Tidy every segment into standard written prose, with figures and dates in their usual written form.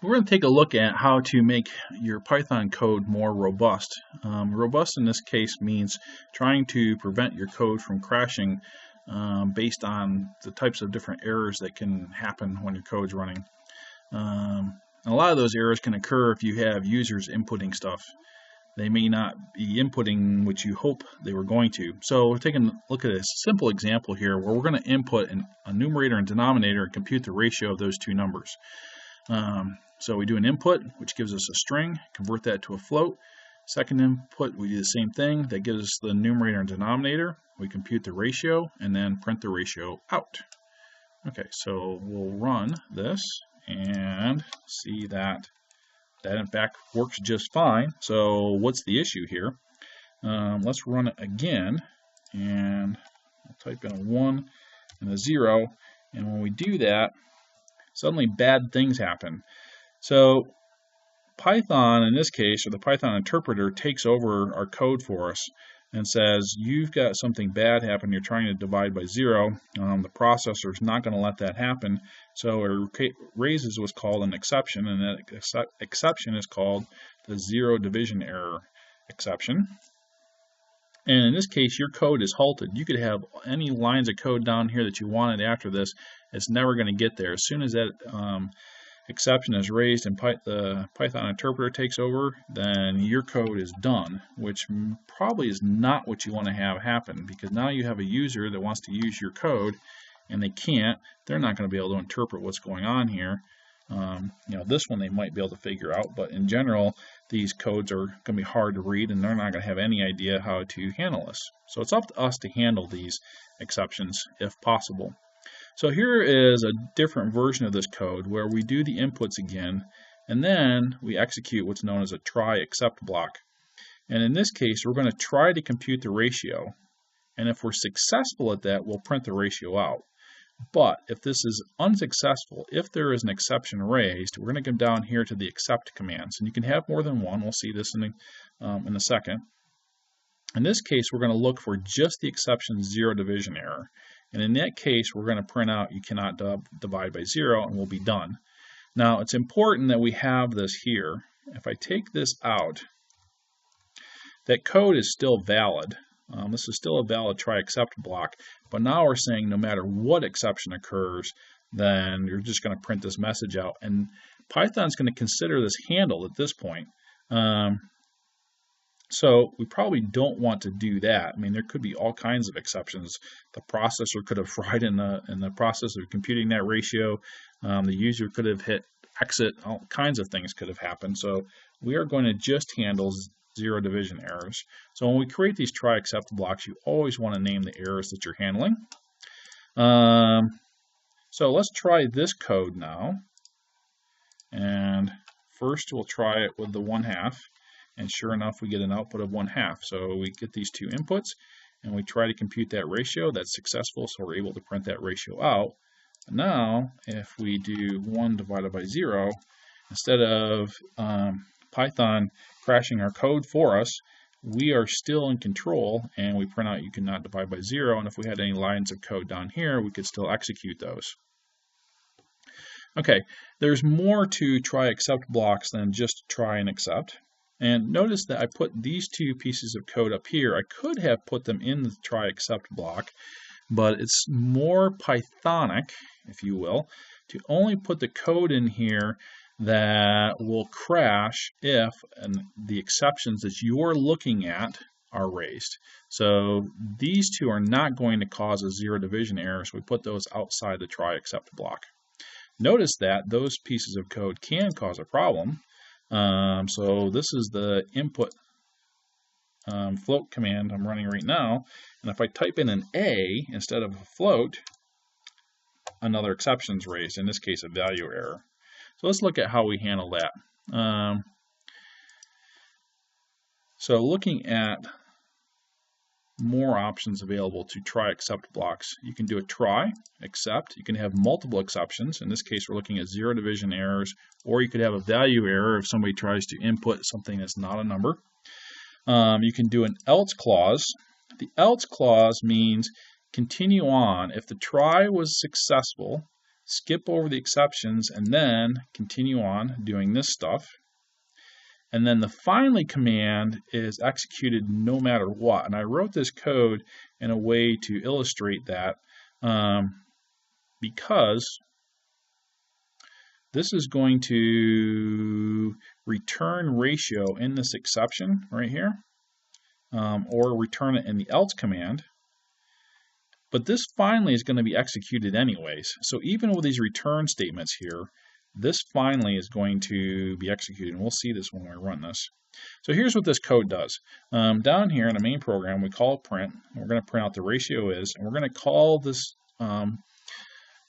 We're going to take a look at how to make your Python code more robust. Robust in this case means trying to prevent your code from crashing based on the types of different errors that can happen when your code's running. And a lot of those errors can occur if you have users inputting stuff. They may not be inputting what you hope they were going to. So we're taking a look at a simple example here where we're going to input a numerator and denominator and compute the ratio of those two numbers. So we do an input, which gives us a string, convert that to a float. Second input, we do the same thing. That gives us the numerator and denominator. We compute the ratio and then print the ratio out. Okay, so we'll run this and see that in fact works just fine. So what's the issue here? Let's run it again, and I'll type in a 1 and a 0, and when we do that, suddenly bad things happen. So Python, in this case, or the Python interpreter, takes over our code for us and says, you've got something bad happen, you're trying to divide by 0. The processor is not going to let that happen, so it raises what's called an exception, and that exception is called the zero division error exception. And in this case, your code is halted. You could have any lines of code down here that you wanted after this. It's never going to get there. As soon as that exception is raised and the Python interpreter takes over, then your code is done, which probably is not what you want to have happen, because now you have a user that wants to use your code and they can't. They're not going to be able to interpret what's going on here. This one they might be able to figure out, but in general, these codes are going to be hard to read and they're not going to have any idea how to handle this. So it's up to us to handle these exceptions if possible. So here is a different version of this code where we do the inputs again, and then we execute what's known as a try except block. And in this case, we're going to try to compute the ratio. And if we're successful at that, we'll print the ratio out. But if this is unsuccessful, if there is an exception raised, we're going to come down here to the except commands. And you can have more than one. We'll see this in a second. In this case, we're going to look for just the exception zero division error. And in that case, we're going to print out you cannot divide by 0, and we'll be done. Now, it's important that we have this here. If I take this out, that code is still valid. This is still a valid try except block, but now we're saying no matter what exception occurs, then you're just going to print this message out. And Python's going to consider this handled at this point. So we probably don't want to do that. I mean, there could be all kinds of exceptions. The processor could have fried in the process of computing that ratio. The user could have hit exit. All kinds of things could have happened. So we are going to just handle zero division errors. So when we create these try except blocks, you always want to name the errors that you're handling. So let's try this code now. And first we'll try it with the 1/2. And sure enough, we get an output of 1/2. So we get these two inputs, and we try to compute that ratio. That's successful, so we're able to print that ratio out. And now, if we do 1 divided by 0, instead of Python crashing our code for us, we are still in control, and we print out you cannot divide by 0. And if we had any lines of code down here, we could still execute those. Okay, there's more to try except blocks than just try and accept. And notice that I put these two pieces of code up here. I could have put them in the try except block, but it's more Pythonic, if you will, to only put the code in here that will crash if the exceptions that you're looking at are raised. So these two are not going to cause a zero division error, so we put those outside the try except block. Notice that those pieces of code can cause a problem. So this is the input float command I'm running right now, and if I type in an A instead of a float, another exception is raised, in this case a value error. So let's look at how we handle that. So looking at more options available to try except blocks. You can do a try except. You can have multiple exceptions. In this case, we're looking at zero division errors, or you could have a value error if somebody tries to input something that's not a number. You can do an else clause. The else clause means continue on. If the try was successful, skip over the exceptions, and then continue on doing this stuff. And then the finally command is executed no matter what. And I wrote this code in a way to illustrate that because this is going to return ratio in this exception right here, or return it in the else command. But this finally is going to be executed anyways. So even with these return statements here, this finally is going to be executed. And we'll see this when we run this. So here's what this code does. Down here in the main program, we call print. We're going to print out the ratio is, and we're going to call this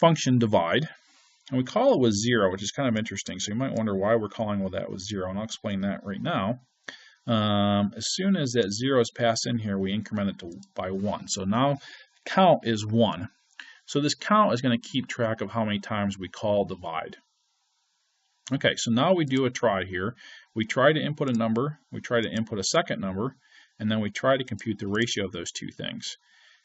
function divide. And we call it with 0, which is kind of interesting. So you might wonder why we're calling with that with 0, and I'll explain that right now. As soon as that 0 is passed in here, we increment it by 1. So now count is 1. So this count is going to keep track of how many times we call divide. Okay, so now we do a try here. We try to input a number, we try to input a second number, and then we try to compute the ratio of those two things.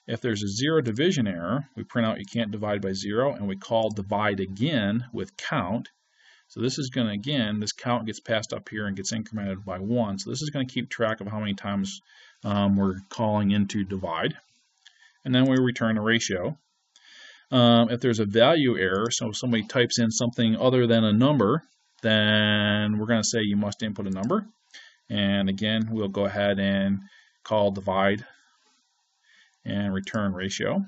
If there's a 0 division error, we print out you can't divide by 0, and we call divide again with count. So this is going to, again, this count gets passed up here and gets incremented by 1. So this is going to keep track of how many times we're calling into divide. And then we return a ratio. If there's a value error, so if somebody types in something other than a number, then we're going to say you must input a number. And again, we'll go ahead and call divide and return ratio.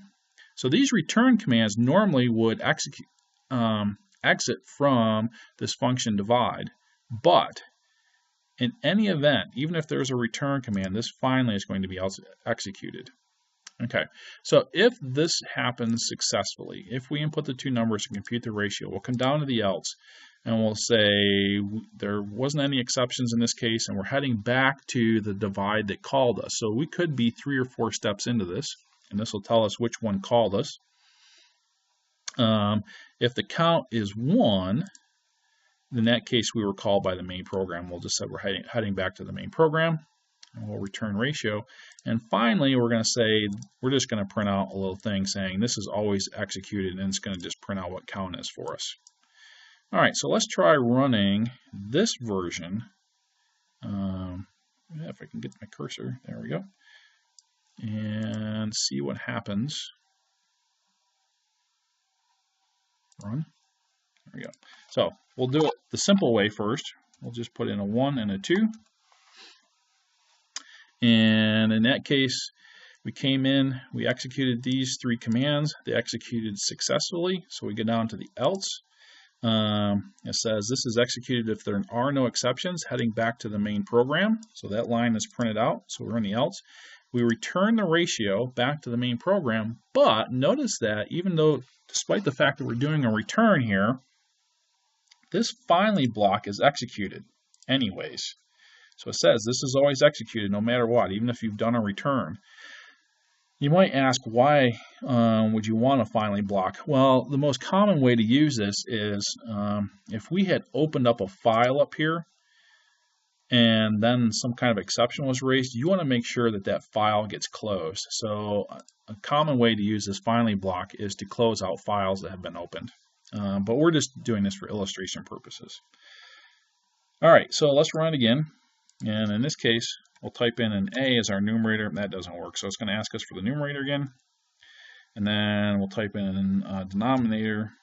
So these return commands normally would exit from this function divide, but in any event, even if there's a return command, this finally is going to be executed. Okay, so if this happens successfully, if we input the two numbers and compute the ratio, we'll come down to the else and we'll say there wasn't any exceptions in this case, and we're heading back to the divide that called us. So we could be 3 or 4 steps into this, and this will tell us which one called us. If the count is 1, in that case we were called by the main program. We'll just say we're heading back to the main program. And we'll return ratio. And finally, we're going to say, we're just going to print out a little thing saying this is always executed, and it's going to just print out what count is for us. All right, so let's try running this version. If I can get my cursor, there we go. And see what happens. Run. There we go. So we'll do it the simple way first. We'll just put in a 1 and a 2. And in that case, we came in, we executed these 3 commands. They executed successfully. So we go down to the else. It says this is executed if there are no exceptions, heading back to the main program. So that line is printed out. So we're in the else. We return the ratio back to the main program. But notice that even though, despite the fact that we're doing a return here, this finally block is executed anyways. So it says this is always executed no matter what, even if you've done a return. You might ask, why would you want a finally block? Well, the most common way to use this is if we had opened up a file up here and then some kind of exception was raised, you want to make sure that that file gets closed. So a common way to use this finally block is to close out files that have been opened. But we're just doing this for illustration purposes. All right, so let's run it again. And in this case, we'll type in an A as our numerator. That doesn't work, so it's going to ask us for the numerator again. And then we'll type in a denominator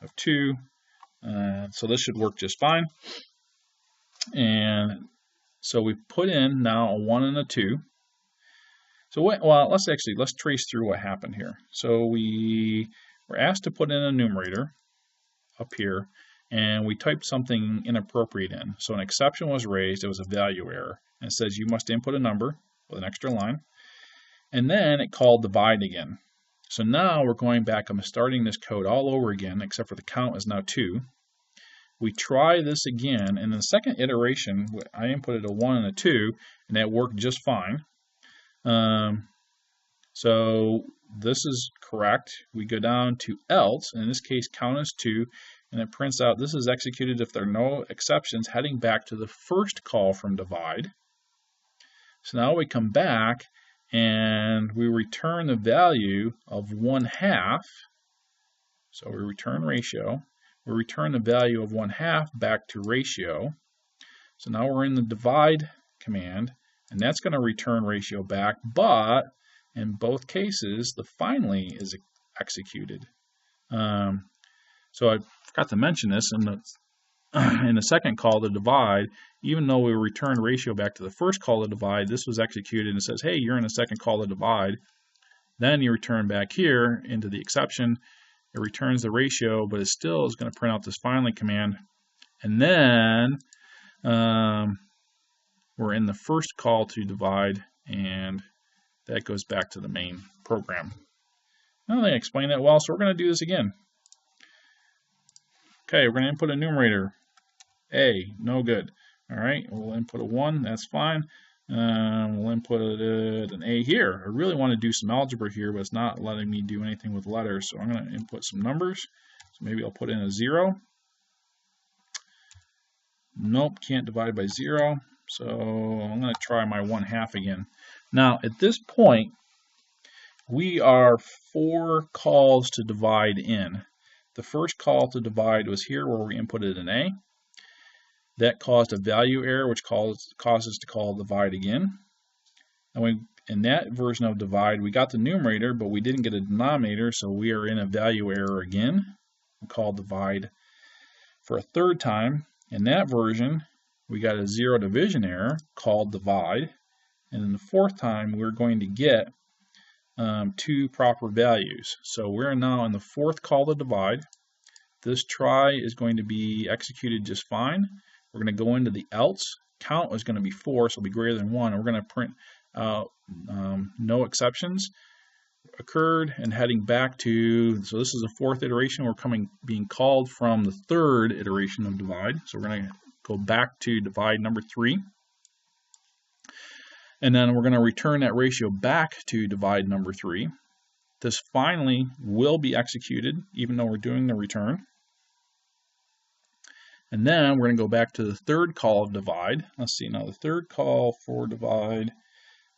of 2. So this should work just fine. And so we put in now a 1 and a 2. So let's trace through what happened here. So we were asked to put in a numerator up here, and we typed something inappropriate in. So an exception was raised. It was a value error. And it says you must input a number with an extra line. And then it called divide again. So now we're going back. I'm starting this code all over again, except for the count is now 2. We try this again, and in the second iteration, I inputted a 1 and a 2, and that worked just fine. So this is correct. We go down to else, and in this case, count is 2. And it prints out this is executed if there are no exceptions, heading back to the first call from divide. So now we come back and we return the value of 1/2. So we return ratio. We return the value of 1/2 back to ratio. So now we're in the divide command, and that's going to return ratio back, but in both cases, the finally is executed. So I forgot to mention this in the second call to divide. Even though we returned ratio back to the first call to divide, this was executed and it says, hey, you're in the second call to divide. Then you return back here into the exception. It returns the ratio, but it still is going to print out this finally command. And then we're in the first call to divide, and that goes back to the main program. I don't think I explained that well, so we're going to do this again. Okay, we're going to input a numerator. A, no good. All right, we'll input a 1, that's fine. We'll input an A here. I really want to do some algebra here, but it's not letting me do anything with letters, so I'm going to input some numbers. So maybe I'll put in a 0. Nope, can't divide by 0. So I'm going to try my 1/2 again. Now, at this point, we are 4 calls to divide in. The first call to divide was here where we inputted an A. That caused a value error, which caused us to call divide again. And in that version of divide, we got the numerator, but we didn't get a denominator, so we are in a value error again. We call divide for a third time. In that version, we got a 0 division error called divide. And in the fourth time, we're going to get 2 proper values. So we're now in the fourth call to divide. This try is going to be executed just fine. We're going to go into the else. Count is going to be 4, so it'll be greater than 1. And we're going to print out no exceptions occurred, and heading back to, so this is the fourth iteration. We're being called from the third iteration of divide. So we're going to go back to divide number 3. And then we're going to return that ratio back to divide number 3. This finally will be executed, even though we're doing the return. And then we're going to go back to the third call of divide. Let's see, now the third call for divide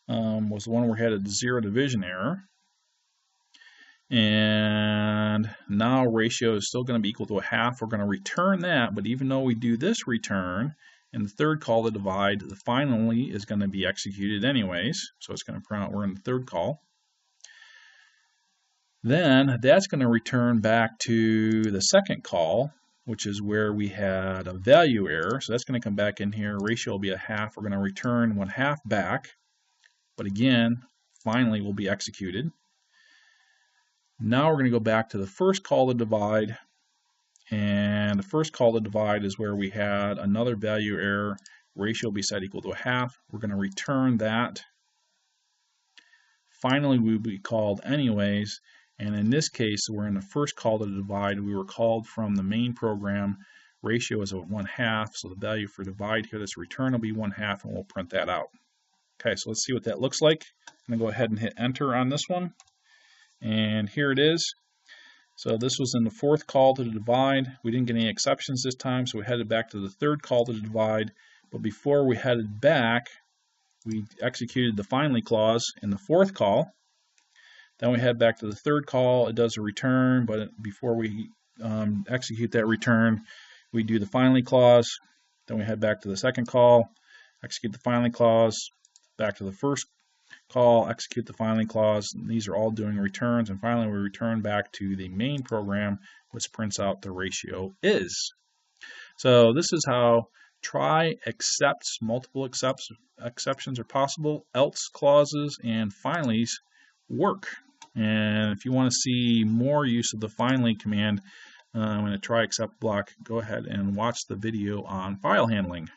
was the one where we had a 0 division error. And now ratio is still going to be equal to 1/2. We're going to return that, but even though we do this return, in the third call to divide, the finally is going to be executed anyways. So it's going to print out we're in the third call. Then that's going to return back to the second call, which is where we had a value error. So that's going to come back in here. Ratio will be 1/2. We're going to return 1/2 back. But again, finally will be executed. Now we're going to go back to the first call to divide. And the first call to divide is where we had another value error. Ratio will be set equal to 1/2. We're going to return that. Finally, we will be called anyways. And in this case, we're in the first call to divide. We were called from the main program. Ratio is 1/2. So the value for divide here, this return will be 1/2, and we'll print that out. Okay, so let's see what that looks like. I'm going to go ahead and hit enter on this one. And here it is. So this was in the fourth call to divide. We didn't get any exceptions this time, so we headed back to the third call to divide. But before we headed back, we executed the finally clause in the fourth call. Then we head back to the third call. It does a return, but before we execute that return, we do the finally clause. Then we head back to the second call, execute the finally clause, back to the first call, execute the finally clause. These are all doing returns, and finally we return back to the main program, which prints out the ratio is. So this is how try, excepts, multiple exceptions are possible, else clauses, and finallys work. And if you want to see more use of the finally command in a try except block, go ahead and watch the video on file handling.